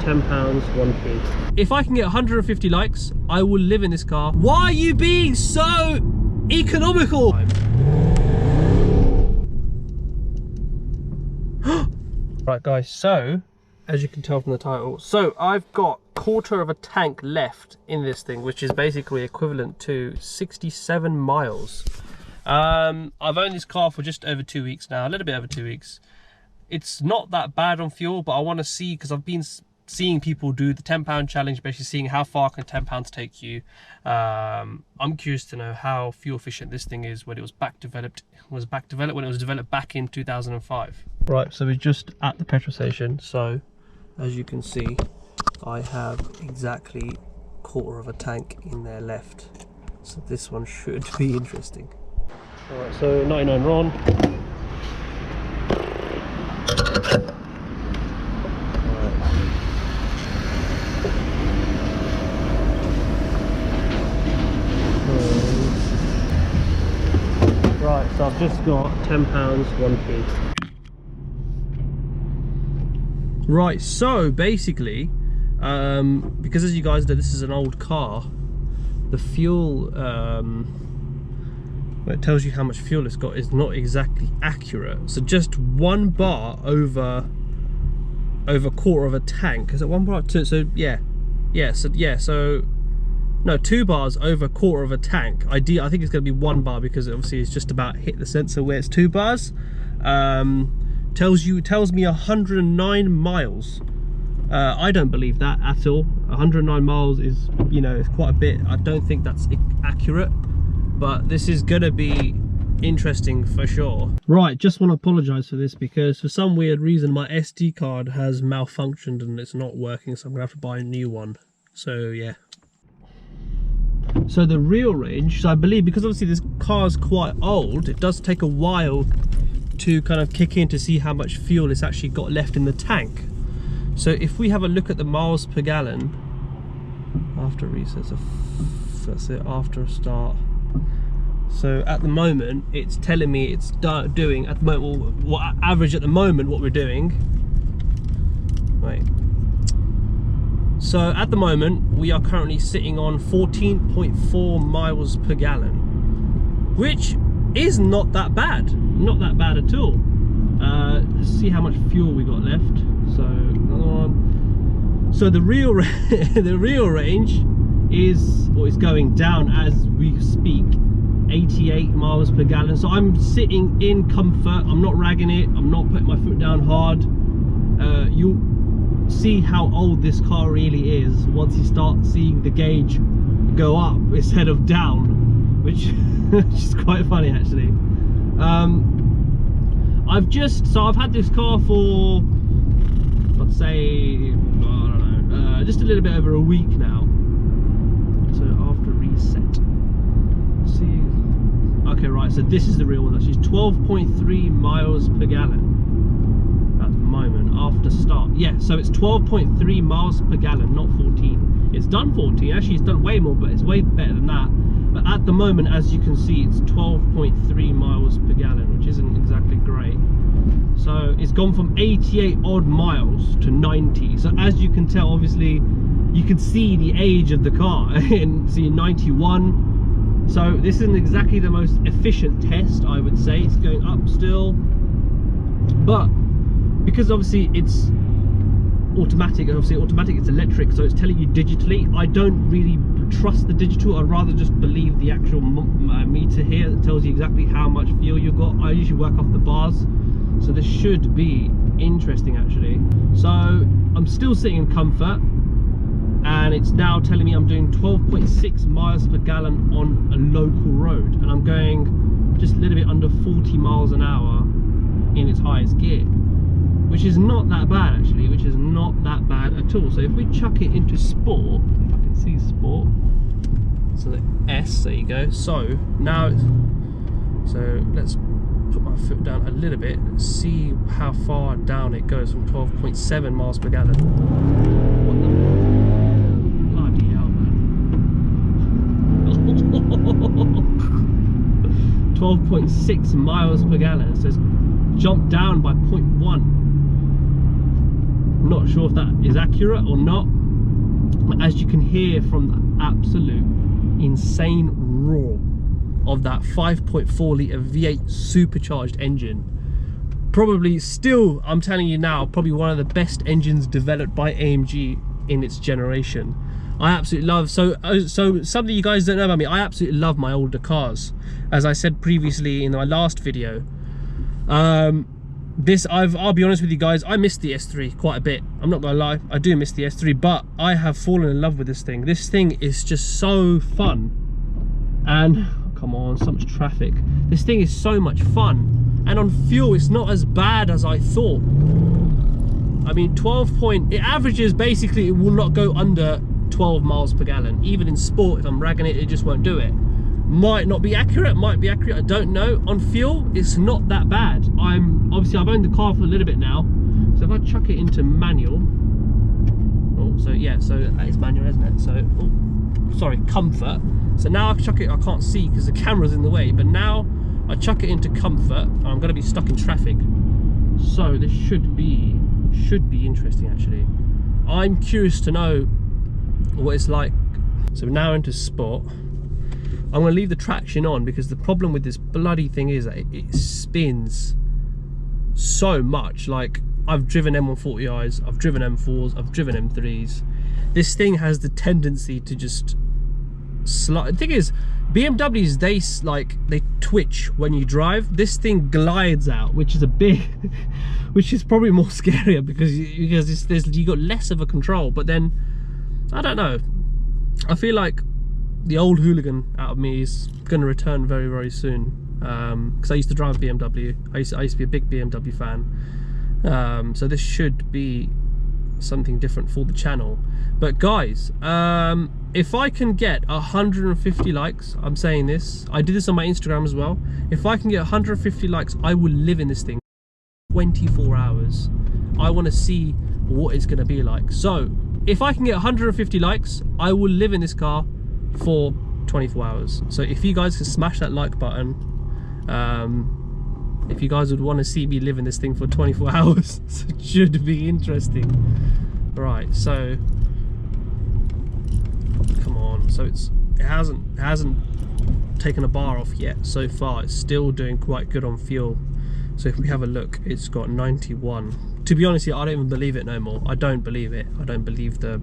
£10, 1p. If I can get 150 likes, I will live in this car. Why are you being so economical? Right guys, so as you can tell from the title, so I've got quarter of a tank left in this thing, which is basically equivalent to 67 miles. I've owned this car for just over 2 weeks now, a little bit over 2 weeks. It's not that bad on fuel, but I want to see, because I've been seeing people do the £10 challenge, basically seeing how far can £10 take you. I'm curious to know how fuel efficient this thing is when it was developed when it was developed back in 2005. Right, so we're just at the petrol station. So as you can see, I have exactly quarter of a tank in there left. So this one should be interesting. All right, so 99 RON. Right, so I've just got £10, 1p. Right, so basically, because as you guys know, this is an old car, the fuel, when it tells you how much fuel it's got, is not exactly accurate. So just 1 bar over quarter of a tank. Is it 1 bar? Two, so so no, 2 bars over quarter of a tank. I think it's going to be 1 bar, because obviously it's just about hit the sensor where it's 2 bars. Tells me 109 miles. I don't believe that at all. 109 miles is, you know, it's quite a bit. I don't think that's accurate, but this is going to be interesting for sure. Right, just want to apologize for this, because for some weird reason my SD card has malfunctioned and it's not working, so I'm gonna have to buy a new one. So yeah. So the real range, so I believe, because obviously this car is quite old, it does take a while to kind of kick in to see how much fuel it's actually got left in the tank. So if we have a look at the miles per gallon after reset, so that's it, after a start. So at the moment it's telling me it's doing, at the moment, what average at the moment what we're doing. Right. So at the moment we are currently sitting on 14.4 miles per gallon, which is not that bad. Not that bad at all. Let's see how much fuel we got left. So another one. So the real range is, or is going down as we speak, 88 miles per gallon. So I'm sitting in comfort. I'm not ragging it. I'm not putting my foot down hard. You'll see how old this car really is once you start seeing the gauge go up instead of down, which is quite funny actually. I've had this car for, let's say, I don't know, just a little bit over a week now. So after reset, let's see. Okay, right, so this is the real one. That's just 12.3 miles per gallon at the moment after start. Yeah, so it's 12.3 miles per gallon, not 14. It's done 14, actually it's done way more, but it's way better than that. But at the moment, as you can see, it's 12.3 miles per gallon, which isn't exactly great. So it's gone from 88 odd miles to 90. So as you can tell, obviously, you can see the age of the car and see 91. So this isn't exactly the most efficient test, I would say. It's going up still. But because obviously it's automatic, it's electric, so it's telling you digitally. I don't really trust the digital. I'd rather just believe the actual meter here that tells you exactly how much fuel you've got. I usually work off the bars, so this should be interesting actually. So I'm still sitting in comfort, and it's now telling me I'm doing 12.6 miles per gallon on a local road, and I'm going just a little bit under 40 miles an hour in its highest gear, which is not that bad actually, which is not that bad at all. So if we chuck it into sport, if I can see sport, so the S, there you go. So now so let's put my foot down a little bit, see how far down it goes from 12.7 miles per gallon. What the bloody hell, man. 12.6 miles per gallon, so it's jumped down by 0.1. I'm not sure if that is accurate or not, but as you can hear from the absolute insane roar of that 5.4 litre V8 supercharged engine, probably still, I'm telling you now, probably one of the best engines developed by AMG in its generation. I absolutely love, so something you guys don't know about me, I absolutely love my older cars. As I said previously in my last video, I'll be honest with you guys, I miss the S3 quite a bit. I'm not gonna lie, I do miss the S3, but I have fallen in love with this thing. This thing is just so fun. And come on, so much traffic. This thing is so much fun, and on fuel it's not as bad as I thought. I mean, it averages, basically it will not go under 12 miles per gallon. Even in sport, if I'm ragging it, it just won't do it. Might not be accurate, might be accurate, I don't know. On fuel, it's not that bad. Obviously I've owned the car for a little bit now, so if I chuck it into manual, oh, so yeah, so that is manual, isn't it? So, oh, sorry, comfort. So now I chuck it, I can't see because the camera's in the way, but now I chuck it into comfort, I'm going to be stuck in traffic. So this should be interesting actually. I'm curious to know what it's like. So we're now into sport. I'm going to leave the traction on because the problem with this bloody thing is that it spins so much. Like, I've driven M140i's, I've driven M4s, I've driven M3s. This thing has the tendency to just slide. The thing is, BMWs, they twitch when you drive. This thing glides out, which is which is probably more scarier because you got less of a control. But then, I don't know, I feel like the old hooligan out of me is going to return very, very soon, because I used to drive a BMW. I used to be a big BMW fan, so this should be something different for the channel. But guys, if I can get 150 likes, I'm saying this, I did this on my Instagram as well, if I can get 150 likes, I will live in this thing 24 hours. I want to see what it's going to be like. So if I can get 150 likes, I will live in this car for 24 hours. So if you guys can smash that like button, if you guys would want to see me live in this thing for 24 hours, it should be interesting. Right, so come on. So it hasn't taken a bar off yet so far. It's still doing quite good on fuel. So if we have a look, it's got 91. To be honest, I don't even believe it no more. I don't believe it. I don't believe the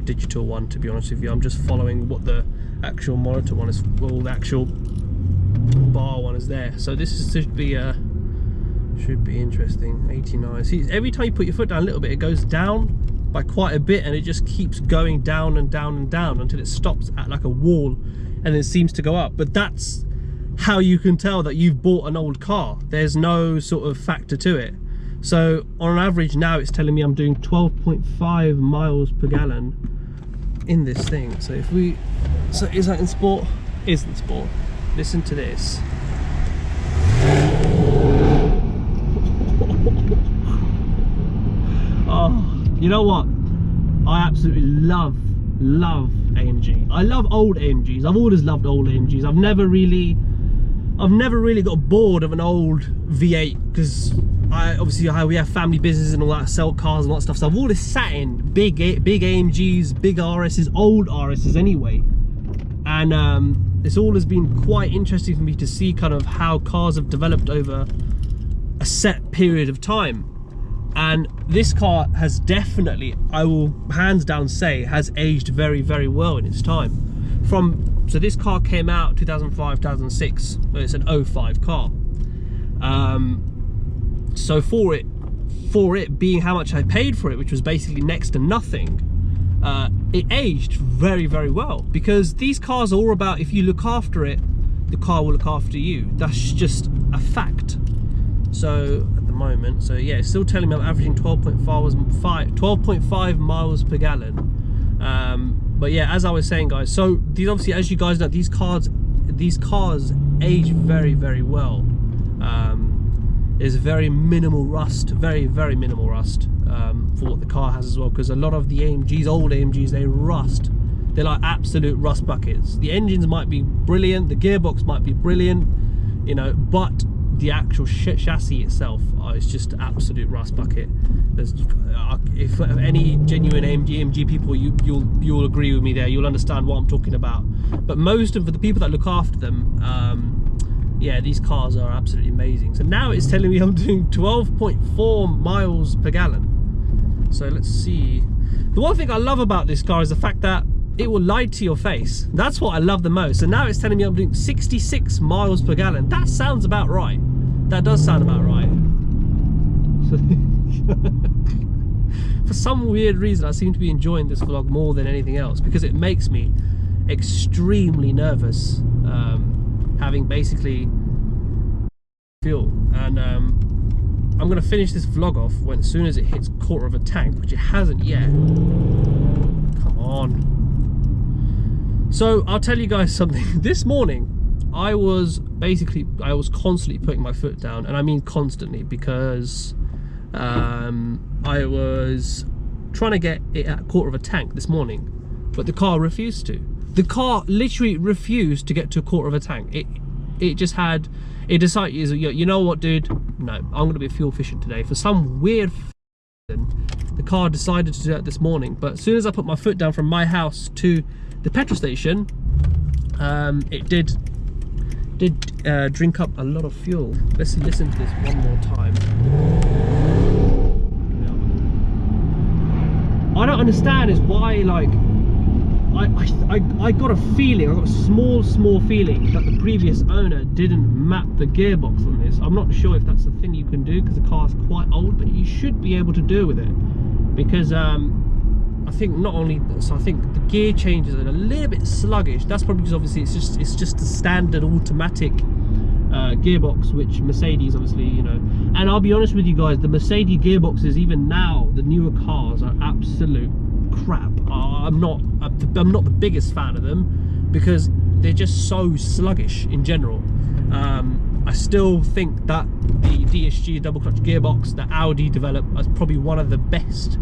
digital one, to be honest with you. I'm just following what the actual monitor one is, well, the actual bar one is there. So this should be interesting. 89. See, every time you put your foot down a little bit, it goes down by quite a bit, and it just keeps going down and down and down until it stops at like a wall, and then it seems to go up. But that's how you can tell that you've bought an old car. There's no sort of factor to it. So on average now it's telling me I'm doing 12.5 miles per gallon in this thing. So if we, so is that in sport? Isn't sport. Listen to this. Oh, you know what? I absolutely love AMG. I love old AMGs. I've always loved old AMGs. I've never really got bored of an old V8 because we have family business and all that, sell cars and all that stuff. So I've always sat in big AMGs, big RSs, old RSs anyway. And it's always been quite interesting for me to see kind of how cars have developed over a set period of time. And this car has definitely, I will hands down say, has aged very, very well in its time. So this car came out 2005, 2006, but it's an 05 car. So for it being how much I paid for it, which was basically next to nothing, it aged very, very well, because these cars are all about, if you look after it, the car will look after you. That's just a fact. So at the moment, so yeah, it's still telling me I'm averaging 12.5 miles per gallon. But yeah, as I was saying, guys, so these, obviously, as you guys know, these cars age very, very well. There's very minimal rust, very, very minimal rust for what the car has as well, because a lot of the AMGs, old AMGs, they rust. They're like absolute rust buckets. The engines might be brilliant, the gearbox might be brilliant, you know, but the actual chassis itself is just absolute rust bucket. There's, if any genuine AMG people, you'll agree with me there. You'll understand what I'm talking about. But most of the people that look after them, yeah, these cars are absolutely amazing. So now it's telling me I'm doing 12.4 miles per gallon. So let's see. The one thing I love about this car is the fact that it will lie to your face. That's what I love the most. So now it's telling me I'm doing 66 miles per gallon. That sounds about right. That does sound about right. For some weird reason, I seem to be enjoying this vlog more than anything else, because it makes me extremely nervous, having basically fuel. And I'm going to finish this vlog off when, as soon as it hits quarter of a tank, which it hasn't yet. Come on. So I'll tell you guys something. This morning I was constantly putting my foot down, and I mean constantly, because I was trying to get it at a quarter of a tank this morning, but the car refused to. The car literally refused to get to a quarter of a tank. It decided, you know what, dude, no, I'm going to be fuel efficient today. For some weird reason, the car decided to do that this morning. But as soon as I put my foot down from my house to the petrol station, it did drink up a lot of fuel. Let's listen to this one more time. I don't understand is why, like, I got a feeling, I got a small feeling that the previous owner didn't map the gearbox on this. I'm not sure if that's the thing you can do, because the car's quite old, but you should be able to do with it, because I think not only, so I think the gear changes are a little bit sluggish. That's probably because obviously it's just a standard automatic gearbox, which Mercedes obviously, you know. And I'll be honest with you guys, the Mercedes gearboxes, even now, the newer cars, are absolute crap. I'm not the biggest fan of them, because they're just so sluggish in general. I still think that the DSG double clutch gearbox that Audi developed is probably one of the best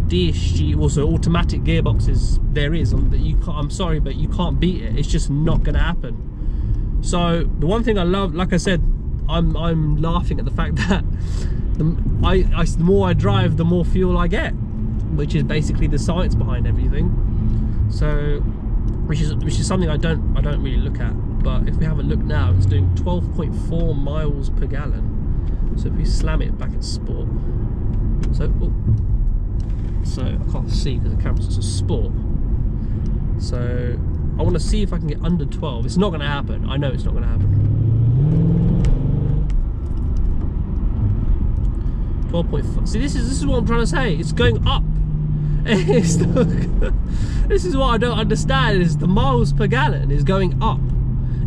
DSG, also automatic gearboxes there is. I'm sorry, but you can't beat it. It's just not going to happen. So the one thing I love, like I said, I'm laughing at the fact that the more I drive, the more fuel I get, which is basically the science behind everything. So, which is something I don't really look at. But if we have a look now, it's doing 12.4 miles per gallon. So if we slam it back in sport, so I can't see because the camera's just a sport. So I want to see if I can get under 12. It's not going to happen. I know it's not going to happen. 12.5. See, this is what I'm trying to say. It's going up. This is what I don't understand, is the miles per gallon is going up.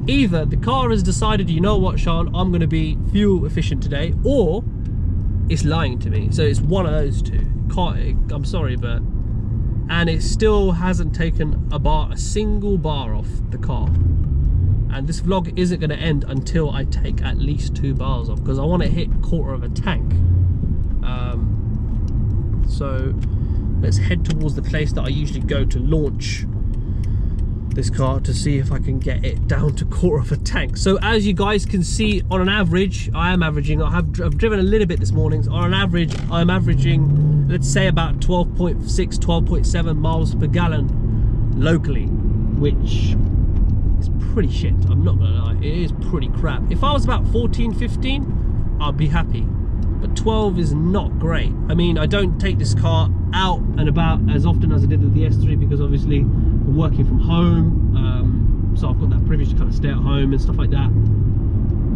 Either the car has decided, you know what, Sean, I'm going to be fuel efficient today, or it's lying to me. So it's one of those two. I'm sorry, but, and it still hasn't taken a single bar off the car. And this vlog isn't going to end until I take at least 2 bars off, because I want to hit quarter of a tank. So let's head towards the place that I usually go to launch this car, to see if I can get it down to quarter of a tank. So as you guys can see, on an average, I've driven a little bit this morning. So on an average, I'm averaging, let's say, about 12.6, 12.7 miles per gallon locally, which is pretty shit. I'm not gonna lie, it is pretty crap. If I was about 14, 15, I'd be happy. But 12 is not great. I mean, I don't take this car out and about as often as I did with the S3, because obviously I'm working from home, so I've got that privilege to kind of stay at home and stuff like that.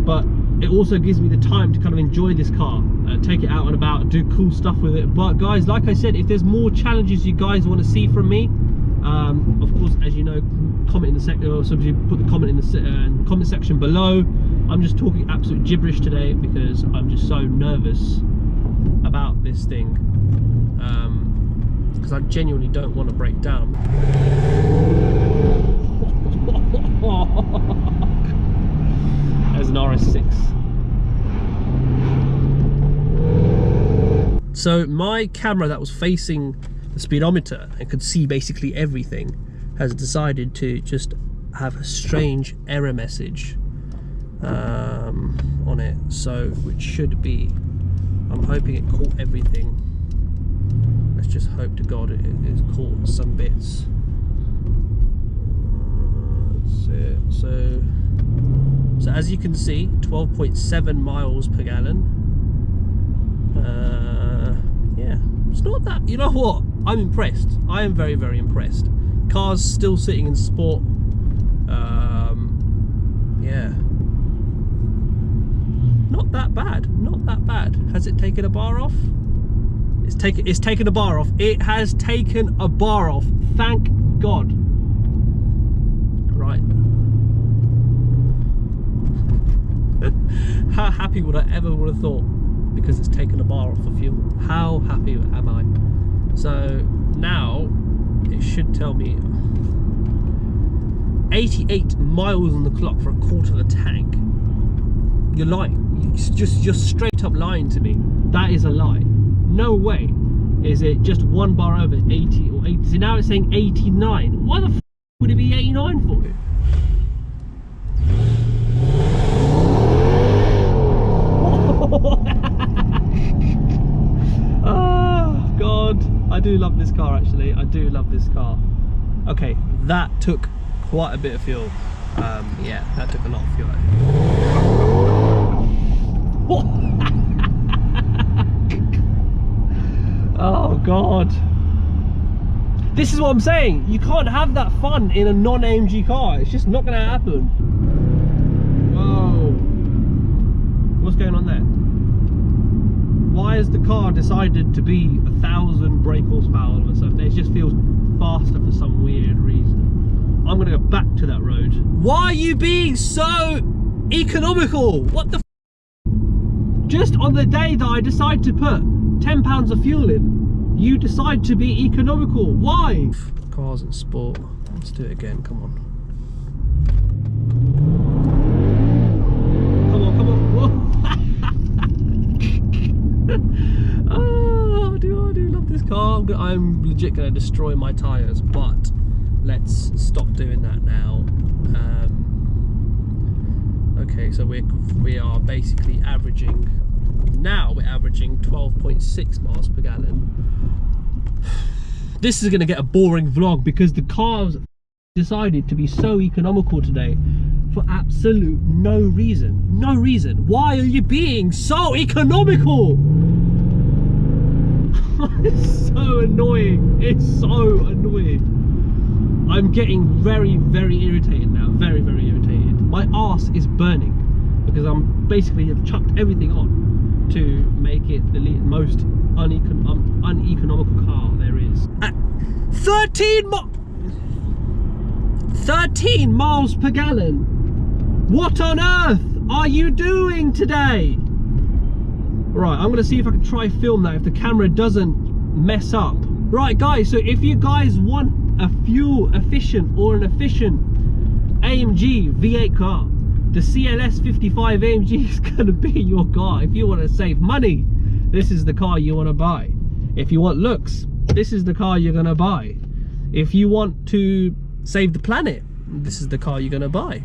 But it also gives me the time to kind of enjoy this car, take it out and about, do cool stuff with it. But guys, like I said, if there's more challenges you guys want to see from me, of course, as you know, comment in the section, or somebody put the comment in the comment section below. I'm just talking absolute gibberish today because I'm just so nervous about this thing, because I genuinely don't want to break down. There's an RS6. So my camera that was facing the speedometer and could see basically everything has decided to just have a strange error message. on it, so which should be, I'm hoping it caught everything. Let's just hope to God it caught some bits. That's it. So as you can see, 12.7 miles per gallon. Yeah, it's not that, you know what, I'm impressed. I am very, very impressed. Car's still sitting in sport. Yeah, not that bad, not that bad. Has it taken a bar off? It's taken a bar off. It has taken a bar off, thank God. Right. How happy would I ever would have thought, because it's taken a bar off of fuel. How happy am I? So now it should tell me 88 miles on the clock for a quarter of a tank. You're lying. You're straight up lying to me. That is a lie. No way is it just one bar over 80 or 80. So now it's saying 89. Why the f would it be 89 for? Oh God, I do love this car actually. I do love this car. Okay, that took quite a bit of fuel. Yeah, that took a lot of fuel. Oh God. This is what I'm saying. You can't have that fun in a non-AMG car. It's just not going to happen. Whoa. What's going on there? Why has the car decided to be 1,000 brake horsepower all of a sudden? It just feels faster for some weird reason. I'm going to go back to that road. Why are you being so economical? What the f? Just on the day that I decide to put £10 of fuel in, you decide to be economical. Why? Cars and sport. Let's do it again. Come on. Come on, come on. Oh, I do love this car. I'm legit going to destroy my tyres, but let's stop doing that now. Okay, so we are basically averaging, now we're averaging 12.6 miles per gallon. This is going to get a boring vlog because the car's decided to be so economical today for absolute no reason. No reason. Why are you being so economical? It's so annoying. It's so annoying. I'm getting very, very irritated now. Very, very irritated. My arse is burning because I'm basically have chucked everything on to make it the most uneconomical car there is. At 13 miles per gallon. What on earth are you doing today? Right, I'm going to see if I can try film that if the camera doesn't mess up. Right, guys, so if you guys want a fuel efficient or an efficient AMG V8 car, the CLS55 AMG is going to be your car. If you want to save money, this is the car you want to buy. If you want looks, this is the car you're going to buy. If you want to save the planet, this is the car you're going to buy.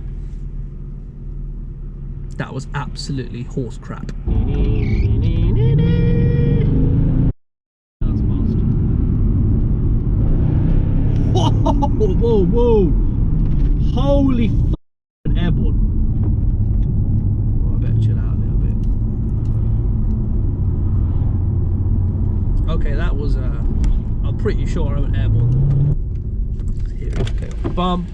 That was absolutely horse crap. That's fast. Whoa, whoa, whoa. Holy f***ing airborne. Oh, I better chill out a little bit. Okay, that was, I'm pretty sure I went airborne. Here, okay, bump.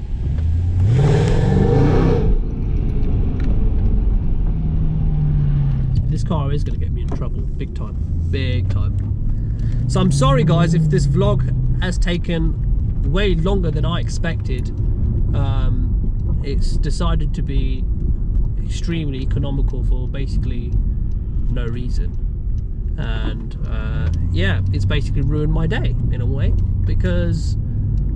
This car is going to get me in trouble, big time, big time. So I'm sorry guys if this vlog has taken way longer than I expected. It's decided to be extremely economical for basically no reason, and yeah, it's basically ruined my day in a way, because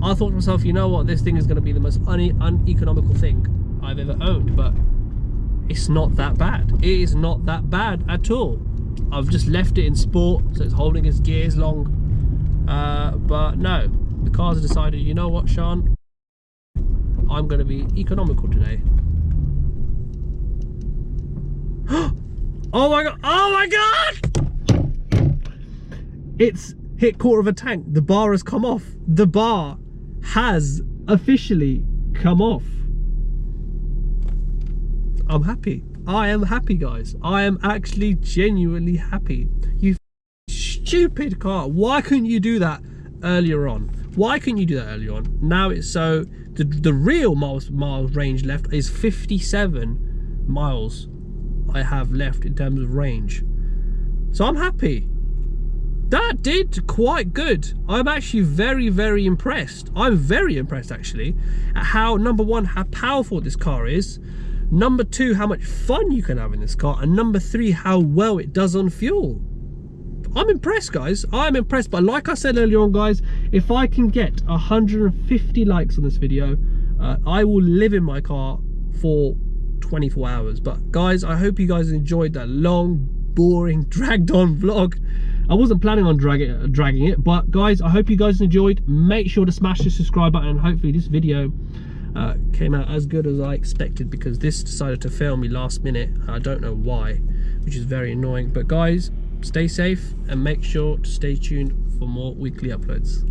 I thought to myself, you know what, this thing is going to be the most uneconomical thing I've ever owned, but it's not that bad. It is not that bad at all. I've just left it in sport, so it's holding its gears long. But no, the cars have decided, you know what, Sean? I'm going to be economical today. Oh my god! Oh my god! It's hit quarter of a tank. The bar has come off. The bar has officially come off. I'm happy. I am happy, guys. I am actually genuinely happy. You stupid car. Why couldn't you do that earlier on? Why couldn't you do that earlier on? Now it's so the real miles range left is 57 miles I have left in terms of range. So I'm happy. That did quite good. I'm actually very, very impressed. I'm very impressed actually at how, number one, how powerful this car is. Number two, how much fun you can have in this car. And number three, how well it does on fuel. I'm impressed, guys. I'm impressed. But like I said earlier on, guys, if I can get 150 likes on this video, I will live in my car for 24 hours. But guys, I hope you guys enjoyed that long, boring, dragged on vlog. I wasn't planning on dragging it, but guys, I hope you guys enjoyed. Make sure to smash the subscribe button, and hopefully this video came out as good as I expected, because this decided to fail me last minute. I don't know why, which is very annoying. But guys, stay safe and make sure to stay tuned for more weekly uploads.